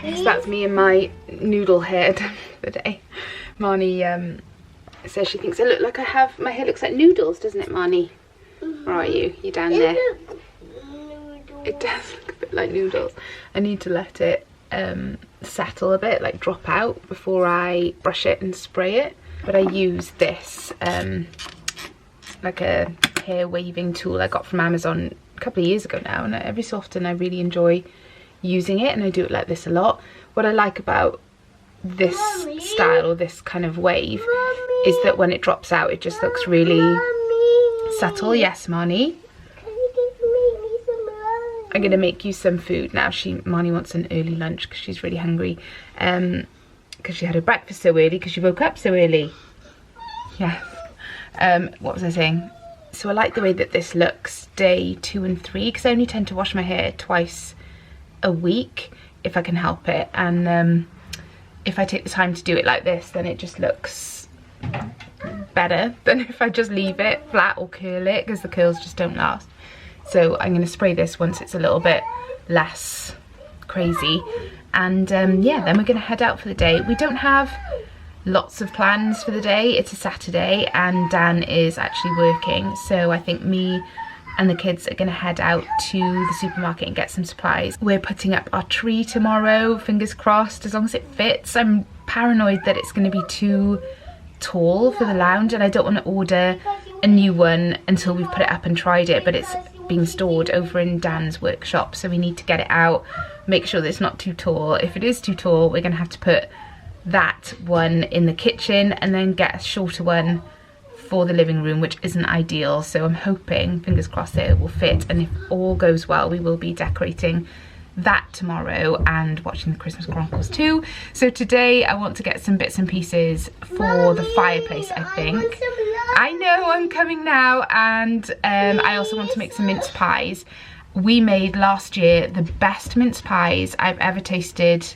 So that's me and my noodle hair done for the day. Marnie says she thinks I look like my hair looks like noodles, doesn't it, Marnie? Where are you? You're down there. It does look a bit like noodles. I need to let it settle a bit, like drop out, before I brush it and spray it. But I use this like a hair waving tool I got from Amazon a couple of years ago now, and every so often I really enjoy using it, and I do it like this a lot. What I like about this style, or this kind of wave, is that when it drops out it just looks really subtle. Yes, Marnie? I'm gonna make you some food now. Marnie wants an early lunch because she's really hungry, because she had her breakfast so early because she woke up so early. Yeah. What was I saying? So I like the way that this looks day 2 and 3, because I only tend to wash my hair twice a week if I can help it, and if I take the time to do it like this, then it just looks better than if I just leave it flat or curl it, because the curls just don't last. So I'm going to spray this once it's a little bit less crazy, and yeah, then we're going to head out for the day. We don't have lots of plans for the day. It's a Saturday and Dan is actually working, so I think me and the kids are going to head out to the supermarket and get some supplies. We're putting up our tree tomorrow, fingers crossed, as long as it fits. I'm paranoid that it's going to be too tall for the lounge, and I don't want to order a new one until we've put it up and tried it, but it's being stored over in Dan's workshop, so we need to get it out, make sure that it's not too tall. If it is too tall, we're going to have to put that one in the kitchen and then get a shorter one for the living room, which isn't ideal. So I'm hoping, fingers crossed, that it will fit, and if all goes well we will be decorating that tomorrow and watching the Christmas Chronicles too. So today I want to get some bits and pieces for the fireplace, I think. I know, I'm coming now. And I also want to make some mince pies. We made last year the best mince pies I've ever tasted,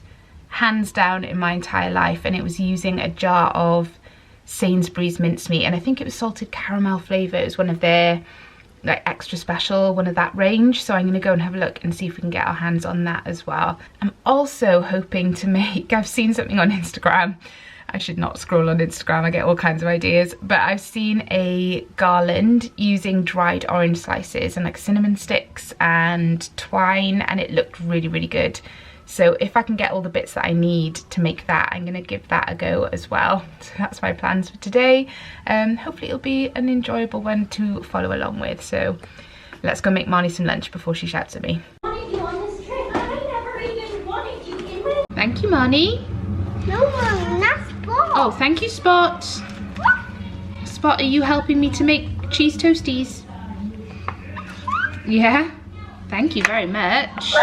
hands down, in my entire life, and it was using a jar of Sainsbury's mincemeat, and I think it was salted caramel flavour. It was one of their like extra special, one of that range. So I'm going to go and have a look and see if we can get our hands on that as well. I'm also hoping to make, I've seen something on Instagram, I should not scroll on Instagram, I get all kinds of ideas, but I've seen a garland using dried orange slices and like cinnamon sticks and twine, and it looked really, really good. So if I can get all the bits that I need to make that, I'm going to give that a go as well. So that's my plans for today. Hopefully it'll be an enjoyable one to follow along with. So let's go make Marnie some lunch before she shouts at me. Thank you, Marnie. No, Mommy, not Spot. Oh, thank you, Spot. Spot, are you helping me to make cheese toasties? Yeah? Thank you very much.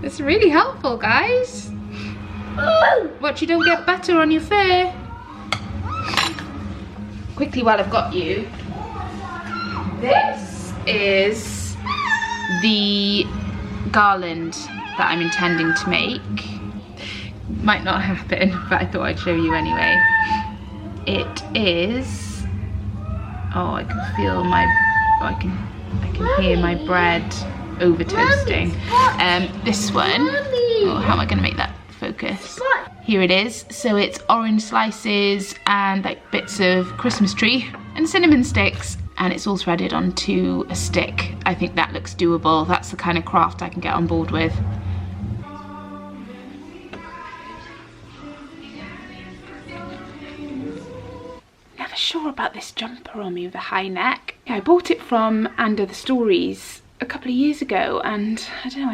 It's really helpful, guys. What, you don't get butter on your fur? Quickly, while I've got you, this is the garland that I'm intending to make. Might not happen, but I thought I'd show you anyway. It is, oh, I can feel my, I can hear my bread over toasting. This one, oh, how am I going to make that focus? Here it is. So it's orange slices and like bits of Christmas tree and cinnamon sticks, and it's all threaded onto a stick. I think that looks doable. That's the kind of craft I can get on board with. Never sure about this jumper on me with a high neck. Yeah, I bought it from Under the Stories a couple of years ago, and I don't know,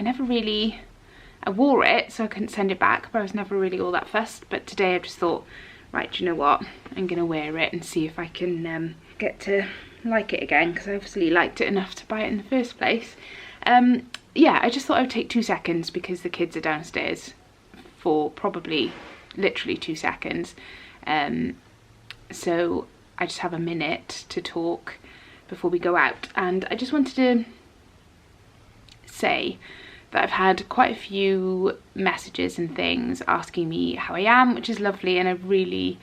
I wore it, so I couldn't send it back, but I was never really all that fussed. But today I just thought, right, do you know what, I'm gonna wear it and see if I can get to like it again, because I obviously liked it enough to buy it in the first place. Yeah, I just thought I would take 2 seconds because the kids are downstairs for probably literally 2 seconds. So I just have a minute to talk before we go out, and I just wanted to say that I've had quite a few messages and things asking me how I am, which is lovely, and I really,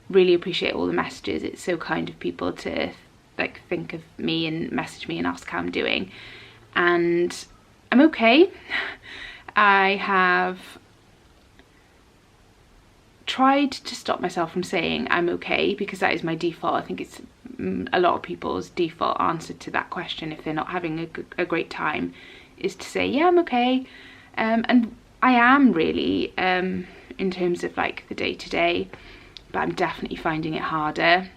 really appreciate all the messages. It's so kind of people to like think of me and message me and ask how I'm doing. And I'm okay. I have tried to stop myself from saying I'm okay, because that is my default. I think it's a lot of people's default answer to that question if they're not having a great time, is to say, yeah, I'm okay. And I am really, in terms of like the day-to-day, but I'm definitely finding it harder.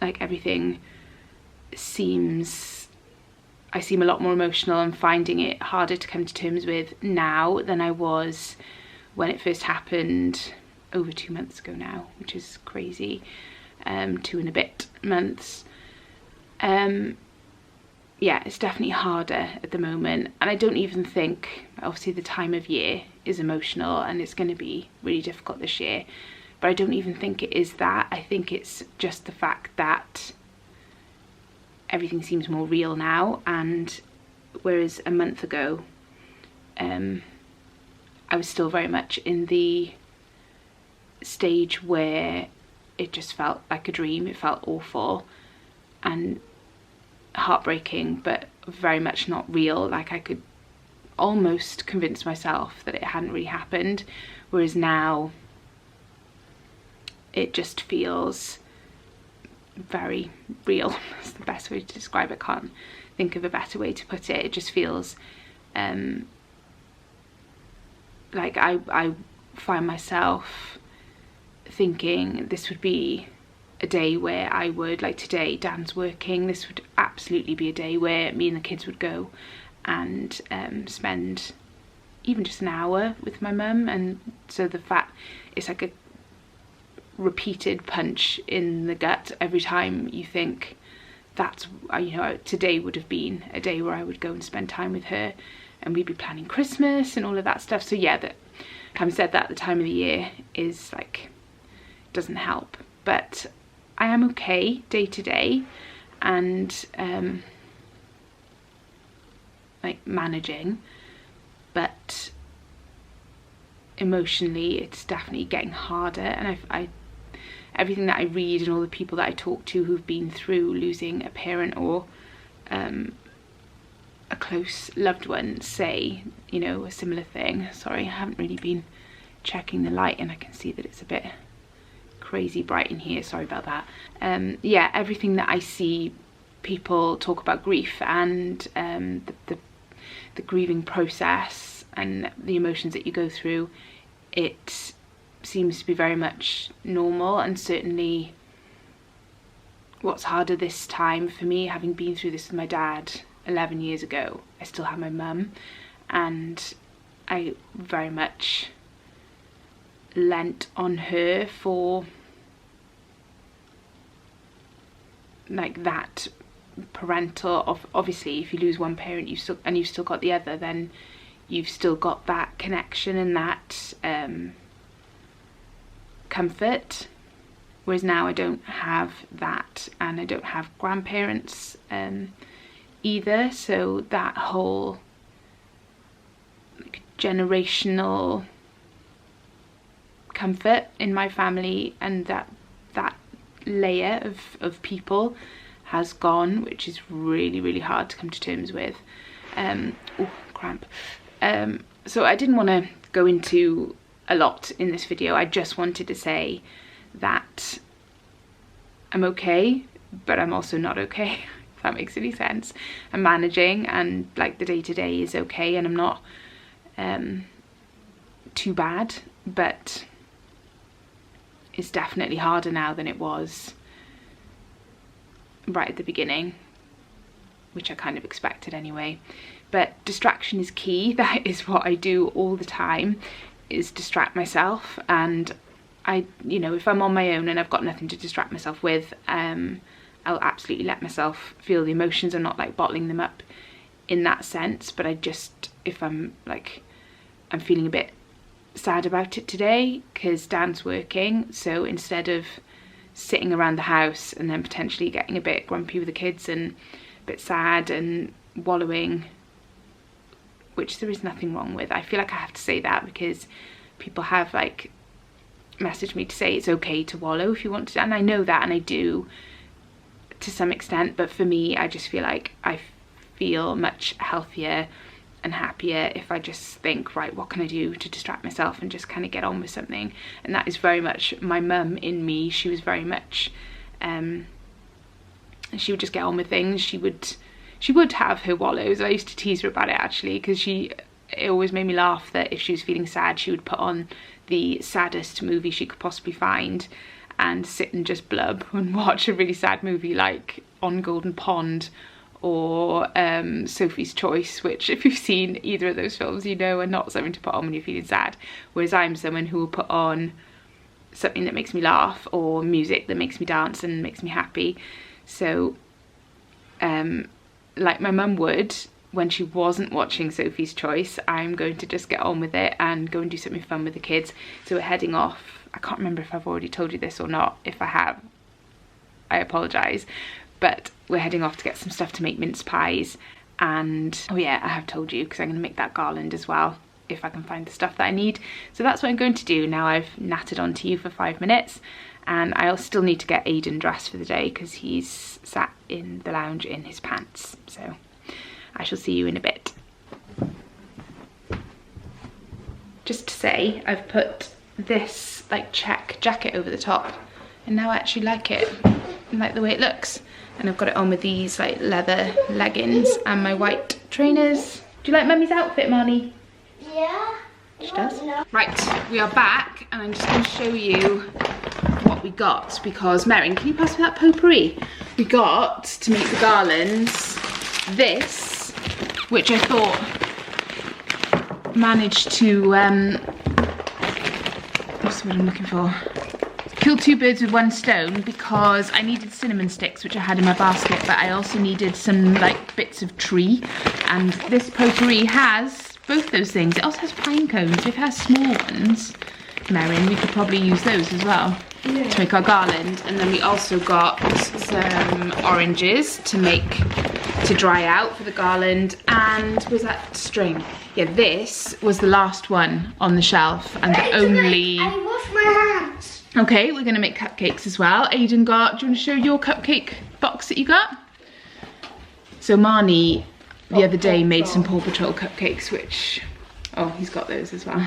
Like everything seems, I seem a lot more emotional and finding it harder to come to terms with now than I was when it first happened over 2 months ago now, which is crazy. 2 and a bit months. Yeah, it's definitely harder at the moment, and I don't even think, obviously the time of year is emotional and it's going to be really difficult this year, but I don't even think it is that. I think it's just the fact that everything seems more real now, and whereas a month ago I was still very much in the stage where it just felt like a dream. It felt awful and heartbreaking, but very much not real. Like I could almost convince myself that it hadn't really happened, whereas now it just feels very real. That's the best way to describe it. Can't think of a better way to put it. It just feels like I find myself thinking this would be a day where I would, like today, Dan's working, this would absolutely be a day where me and the kids would go and spend even just an hour with my mum. And so the fact, it's like a repeated punch in the gut every time you think that's, you know, today would have been a day where I would go and spend time with her and we'd be planning Christmas and all of that stuff. So yeah, that, having said that, the time of the year is like, doesn't help, but I am okay day to day, and like managing, but emotionally it's definitely getting harder. And I everything that I read and all the people that I talk to who've been through losing a parent or a close loved one say, you know, a similar thing. Sorry, I haven't really been checking the light and I can see that it's a bit crazy bright in here, sorry about that. Yeah, everything that I see people talk about grief and the grieving process and the emotions that you go through, it seems to be very much normal. And certainly what's harder this time for me, having been through this with my dad 11 years ago, I still have my mum, and I very much lent on her for like that parental, obviously if you lose one parent you've still got the other, then you've still got that connection and that comfort, whereas now I don't have that, and I don't have grandparents either. So that whole like generational comfort in my family and that layer of people has gone, which is really, really hard to come to terms with. Oh, cramp. So I didn't want to go into a lot in this video. I just wanted to say that I'm okay, but I'm also not okay, if that makes any sense. I'm managing, and like the day-to-day is okay, and I'm not too bad, but it's definitely harder now than it was right at the beginning, which I kind of expected anyway. But distraction is key. That is what I do all the time, is distract myself. And I, you know, if I'm on my own and I've got nothing to distract myself with, I'll absolutely let myself feel the emotions. I'm not like bottling them up in that sense, but I just, if I'm like, I'm feeling a bit sad about it today because Dan's working, so instead of sitting around the house and then potentially getting a bit grumpy with the kids and a bit sad and wallowing, which there is nothing wrong with. I feel like I have to say that because people have like messaged me to say it's okay to wallow if you want to, and I know that, and I do to some extent, but for me I just feel like I feel much healthier and happier if I just think, right, what can I do to distract myself and just kind of get on with something. And that is very much my mum in me. She was very much, she would just get on with things. She would have her wallows. I used to tease her about it actually, because it always made me laugh that if she was feeling sad, she would put on the saddest movie she could possibly find and sit and just blub and watch a really sad movie like On Golden Pond or Sophie's Choice, which if you've seen either of those films, you know are not something to put on when you're feeling sad. Whereas I'm someone who will put on something that makes me laugh or music that makes me dance and makes me happy. So like my mum would, when she wasn't watching Sophie's Choice, I'm going to just get on with it and go and do something fun with the kids. So we're heading off. I can't remember if I've already told you this or not. If I have, I apologise. But we're heading off to get some stuff to make mince pies. And oh yeah, I have told you, because I'm going to make that garland as well, if I can find the stuff that I need. So that's what I'm going to do. Now I've nattered onto you for 5 minutes. And I'll still need to get Aiden dressed for the day because he's sat in the lounge in his pants. So I shall see you in a bit. Just to say, I've put this like check jacket over the top, and now I actually like it. I like the way it looks. And I've got it on with these like leather leggings and my white trainers. Do you like Mummy's outfit, Marnie? Yeah. She does. Right, we are back, and I'm just going to show you what we got, because Merrin, can you pass me that potpourri? We got, to make the garlands, this, which I thought managed to, what's the word I'm looking for? Kill two birds with one stone, because I needed cinnamon sticks, which I had in my basket, but I also needed some like bits of tree, and this potpourri has both those things. It also has pine cones. If it has small ones, Merrin, we could probably use those as well to make our garland. And then we also got some oranges to dry out for the garland. And was that string? Yeah, this was the last one on the shelf, and the only. I wash my hands. Okay, we're gonna make cupcakes as well. Aiden got. Do you want to show your cupcake box that you got? So Marnie the other day made some Paw Patrol cupcakes, which, oh, he's got those as well.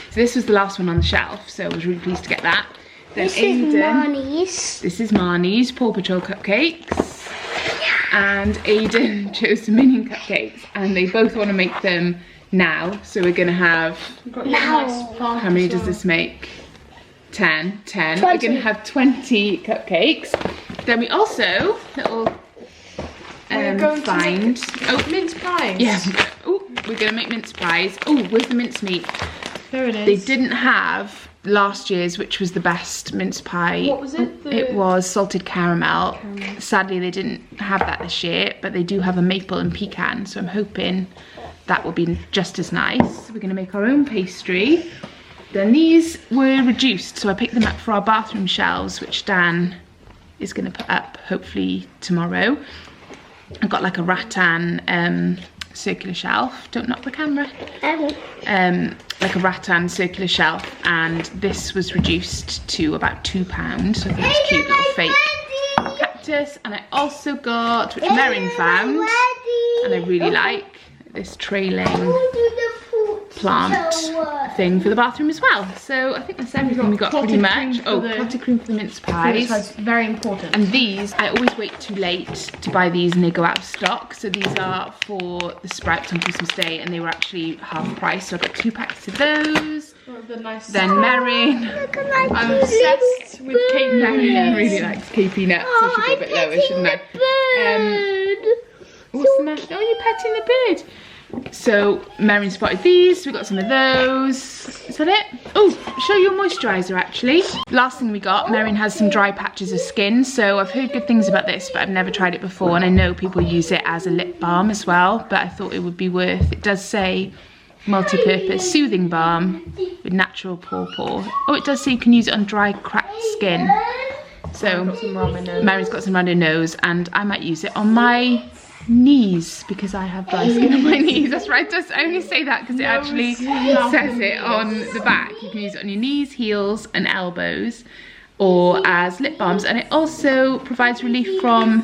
So this was the last one on the shelf, so I was really pleased to get that. Then This is Marnie's. This is Marnie's Paw Patrol cupcakes. And Aiden chose some Minion cupcakes, and they both want to make them now. So we're gonna have, how many does this make? 10. 20. We're gonna have 20 cupcakes. Then we also, find mince pies. Yeah. Oh, we're gonna make mince pies. Oh, where's the mince meat? There it is. They didn't have last year's, which was the best mince pie. What was it? It was salted caramel. Sadly, they didn't have that this year, but they do have a maple and pecan, so I'm hoping that will be just as nice. We're gonna make our own pastry. Then these were reduced, so I picked them up for our bathroom shelves, which Dan is gonna put up hopefully tomorrow. I've got like a rattan circular shelf. Don't knock the camera. Like a rattan circular shelf, and this was reduced to about £2. So I think it's a cute little fake cactus. And I also got, which Merrin found, and I really like, this trailing plant thing for the bathroom as well. So I think that's everything we got pretty much. Oh, potted cream for the mince pies. Very important. And these, I always wait too late to buy these and they go out of stock. So these are for the sprouts on Christmas Day, and they were actually half price. So I got 2 packets of those. Then Merrin. I'm obsessed with Kate Merrin really likes KP nuts, so I should go a bit lower, shouldn't I? What's the matter? Oh, you're petting the bird. So Merrin spotted these, we got some of those. Is that it? Oh, show your moisturiser actually. Last thing we got, Merrin has some dry patches of skin. So I've heard good things about this, but I've never tried it before, and I know people use it as a lip balm as well, but I thought it would be worth, it does say multi-purpose soothing balm with natural pawpaw. Oh, it does say you can use it on dry cracked skin. So Merrin's got some around her nose, and I might use it on my knees because I have dry skin on my knees. That's right, I only say that because it actually says it on the back. You can use it on your knees, heels and elbows, or as lip balms, and it also provides relief from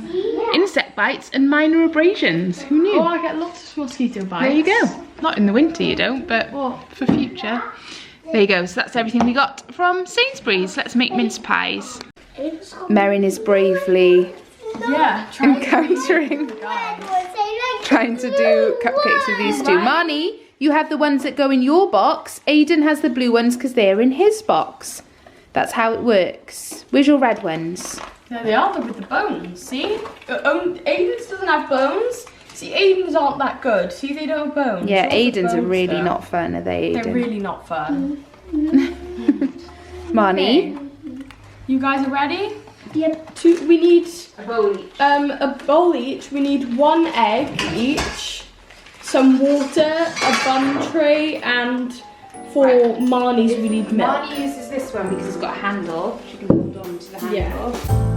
insect bites and minor abrasions. Who knew? Oh, I get lots of mosquito bites. There you go. Not in the winter you don't, but for future. There you go, so that's everything we got from Sainsbury's. Let's make mince pies. Merrin is bravely encountering, trying to do cupcakes with these two. Marnie, you have the ones that go in your box. Aiden has the blue ones because they're in his box. That's how it works. Where's your red ones? There they are, they're with the bones, see? Aiden's doesn't have bones. See, Aiden's aren't that good. See, they don't have bones. Yeah, Aiden's are really not fun, are they, Aiden? They're really not fun. Marnie? Okay. You guys are ready? Yep. We need A bowl each. a bowl each. We need 1 egg each, some water, a bun tray, and for Marnie's we need milk. Marnie uses this one because it's got a handle. She can hold on to the handle. Yeah.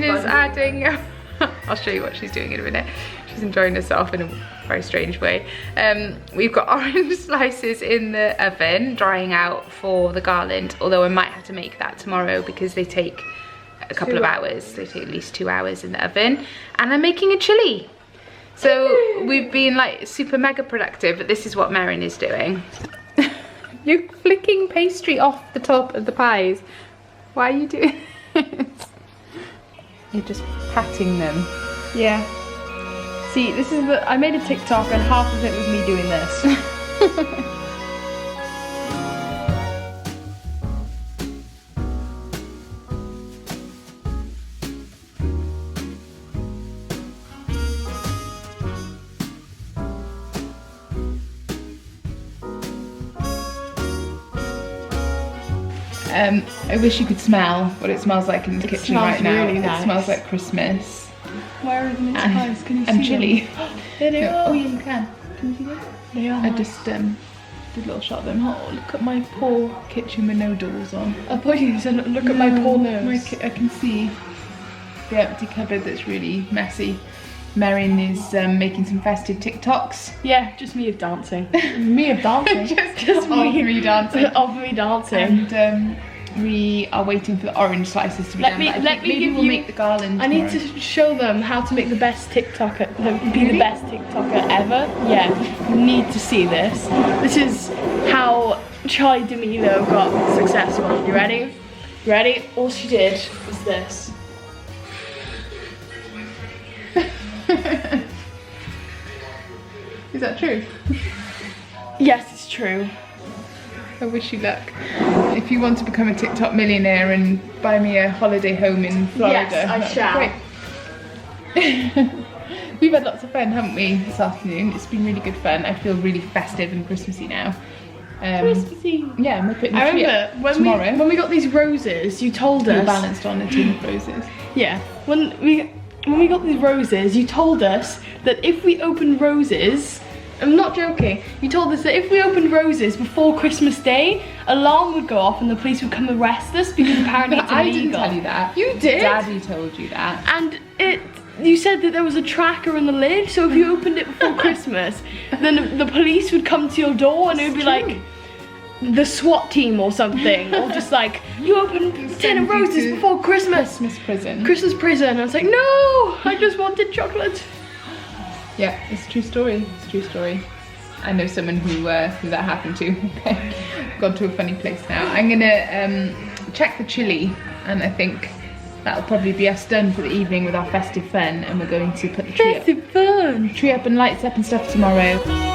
Is adding I'll show you what she's doing in a minute. She's enjoying herself in a very strange way. We've got orange slices in the oven drying out for the garland, although I might have to make that tomorrow because they take a couple of hours. They take at least 2 hours in the oven. And I'm making a chili. So we've been like super mega productive, but this is what Merrin is doing. You're flicking pastry off the top of the pies. Why are you doing this? You're just patting them. Yeah. See, this is I made a TikTok and half of it was me doing this. I wish you could smell what it smells like in the kitchen right now. Really nice. It smells like Christmas. Where are the mince pies? Can you see and chili. There they are. Oh yeah, you can. Can you see them? They are. I just did a little shot of them. Oh, look at my poor kitchen with no doors on. I thought you said, look at my poor nose. I can see the empty cupboard that's really messy. Merrin is making some festive TikToks. Yeah, just me dancing. Me dancing. just me dancing. Of me dancing. And we are waiting for the orange slices to be done. Maybe we'll make the garland I tomorrow. need to show them how to make the best TikToker, be the best TikToker ever. Yeah, you need to see this. This is how Charlie D'Amelio got successful. You ready? You ready? All she did was this. Is that true? Yes, it's true. I wish you luck. If you want to become a TikTok millionaire and buy me a holiday home in Florida, Yes, I shall. Great. We've had lots of fun, haven't we, this afternoon? It's been really good fun. I feel really festive and Christmassy now. Christmassy. Yeah, and we're putting I the tree remember up tomorrow. when we got these roses, you told You're us. balanced on a tin of roses. Yeah, when we got these roses, you told us that if we open roses I'm not joking. You told us that if we opened roses before Christmas Day, alarm would go off and the police would come arrest us because apparently it's illegal. I didn't tell you that. You did? Daddy told you that. And you said that there was a tracker in the lid, so if you opened it before Christmas, then the police would come to your door and it would be like the SWAT team or something, or just like, you opened 10 roses before Christmas. Christmas prison. Christmas prison. I was like, no, I just wanted chocolate. Yeah, it's a true story. It's a true story. I know someone who that happened to. Okay, gone to a funny place now. I'm gonna check the chili, and I think that'll probably be us done for the evening with our festive fun, and we're going to put the tree up. Festive fun. Tree up and lights up and stuff tomorrow.